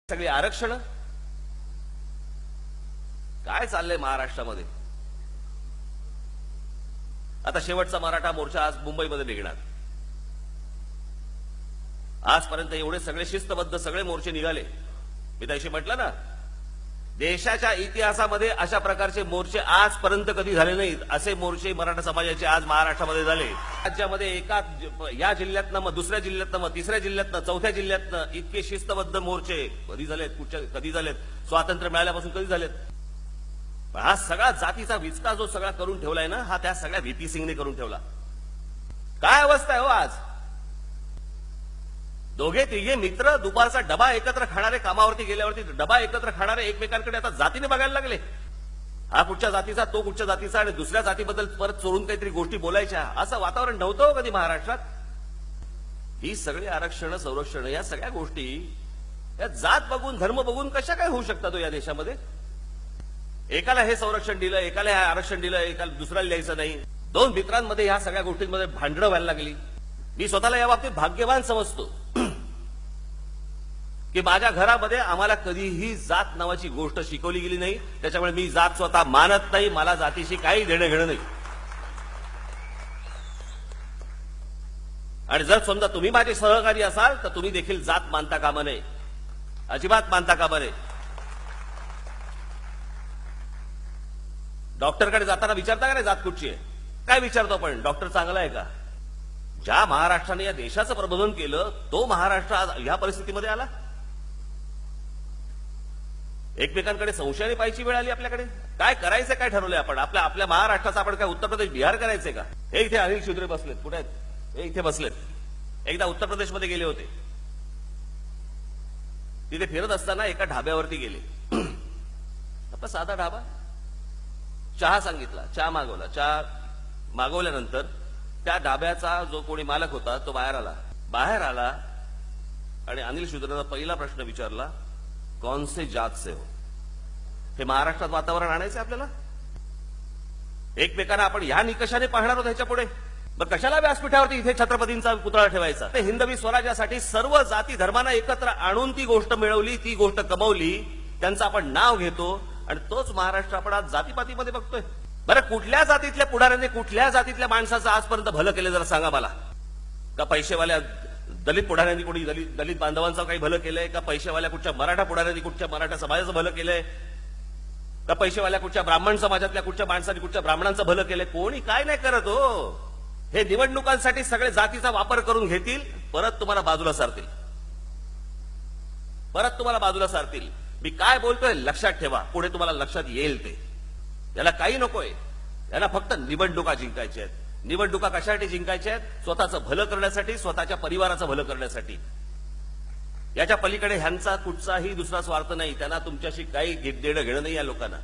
सगळी आरक्षण काय चाललंय महाराष्ट्रामध्ये। आता शेवटचा मराठा मोर्चा आज मुंबईमध्ये निघणार। आजपर्यंत एवढे सगळे शिस्तबद्ध सगळे मोर्चे निघाले। मी त्याशी म्हटलं ना, देशाच्या इतिहासामध्ये अशा प्रकारचे मोर्चे आजपर्यंत कधी झाले नाहीत। असे मोर्चे मराठा समाजाचे आज महाराष्ट्रामध्ये झाले। राज्यामध्ये एका या जिल्ह्यातनं मग दुसऱ्या जिल्ह्यातनं मग तिसऱ्या जिल्ह्यातनं चौथ्या जिल्ह्यातनं इतके शिस्तबद्ध मोर्चे कधी झालेत, कधी झालेत, स्वातंत्र्य मिळाल्यापासून कधी झालेत। पण हा सगळा जातीचा विचका जो सगळा करून ठेवलाय ना, हा त्या सगळ्या व्हीपी सिंगने करून ठेवला। काय अवस्था आहे हो आज। दोघे तिघे मित्र दुपारचा डबा एकत्र खाणारे, कामावरती गेल्यावरती डबा एकत्र खाणारे एकमेकांकडे आता जातीने बघायला लागले। हा कुठच्या जातीचा, तो कुठच्या जातीचा, आणि दुसऱ्या जातीबद्दल परत चोरून काहीतरी गोष्टी बोलायच्या, असं वातावरण नव्हतं कधी महाराष्ट्रात। ही सगळी आरक्षण, संरक्षण, या सगळ्या गोष्टी या जात बघून, धर्म बघून कशा काय होऊ शकतात या देशामध्ये। एकाला हे संरक्षण दिलं, एकाला हे आरक्षण दिलं, एकाला दुसऱ्याला द्यायचं नाही। दोन मित्रांमध्ये ह्या सगळ्या गोष्टींमध्ये भांडणं व्हायला लागली। मी स्वतःला या बाबतीत भाग्यवान समजतो की माझ्या घरामध्ये आम्हाला कधीही जात नावाची गोष्ट शिकवली गेली नाही। त्याच्यामुळे मी जात स्वतः मानत नाही, मला जातीशी काही देणं घेणं नाही। आणि जर समजा तुम्ही माझे सहकारी असाल तर तुम्ही देखील जात मानता कामा नये, अजिबात मानता कामा नये। डॉक्टरकडे जाताना विचारता का नाही जात कुठची आहे, काय विचारतो आपण, डॉक्टर चांगला आहे का। ज्या महाराष्ट्राने या देशाचं प्रबोधन केलं तो महाराष्ट्र आज ह्या परिस्थितीमध्ये आला। एकमेकांकडे संशयाने पाहायची वेळ आली आपल्याकडे। काय करायचं, काय ठरवलंय आपण आपल्या आपल्या महाराष्ट्राचा, आपण काय उत्तर प्रदेश बिहार करायचंय का। हे इथे अनिल शुद्रे बसलेत, कुठे आहेत, हे इथे बसलेत। एकदा उत्तर प्रदेशमध्ये गेले होते, तिथे फिरत असताना एका ढाब्यावरती गेले। आपला साधा ढाबा, चहा सांगितला, चहा मागवला, चहा मागवल्यानंतर त्या ढाब्याचा जो कोणी मालक होता तो बाहेर आला आणि अनिल शुद्रेंना पहिला प्रश्न विचारला, कौन से जात से हो। हे महाराष्ट्रात वातावरण आणायचं आपल्याला। एकमेकांना आपण ह्या निकषाने पाहणार आहोत ह्याच्या पुढे। मग कशाला व्यासपीठावरती इथे छत्रपतींचा पुतळा ठेवायचा। ते हिंदवी स्वराज्यासाठी सर्व जाती धर्मांना एकत्र आणून ती गोष्ट मिळवली, ती गोष्ट कमवली, त्यांचं आपण नाव घेतो आणि तोच महाराष्ट्र आपण आज जातीपातीमध्ये बघतोय। बरं, कुठल्या जातीतल्या पुढाऱ्यांनी कुठल्या जातीतल्या माणसाचं आजपर्यंत भलं केलं जरा सांगा मला। का पैसेवाल्या दलित पुढाऱ्यांनी कोणी दलित बांधवांचं काही भलं केलंय का, पैसेवाल्या कुठच्या मराठा पुढाऱ्यांनी कुठच्या मराठा समाजाचं भलं केलंय का, पैसेवाल्या कुठच्या ब्राह्मण समाजातल्या कुठच्या माणसांनी कुठच्या ब्राह्मणांचं भलं केलंय, कोणी काय नाही करत हो। हे निवडणुकांसाठी सगळे जातीचा वापर करून घेतील, परत तुम्हाला बाजूला सारतील, परत तुम्हाला बाजूला सारतील। मी काय बोलतोय लक्षात ठेवा, पुढे तुम्हाला लक्षात येईल ते। याला काही नकोय, याला फक्त निवडणुका जिंकायच्या आहेत। निवडणुका कशासाठी जिंकायच्या आहेत, स्वतःचं भलं करण्यासाठी, स्वतःच्या परिवाराचं भलं करण्यासाठी। याच्या पलीकडे ह्यांचा कुठचाही दुसरा स्वार्थ नाही। त्यांना तुमच्याशी काही देणं घेणं नाही या लोकांना।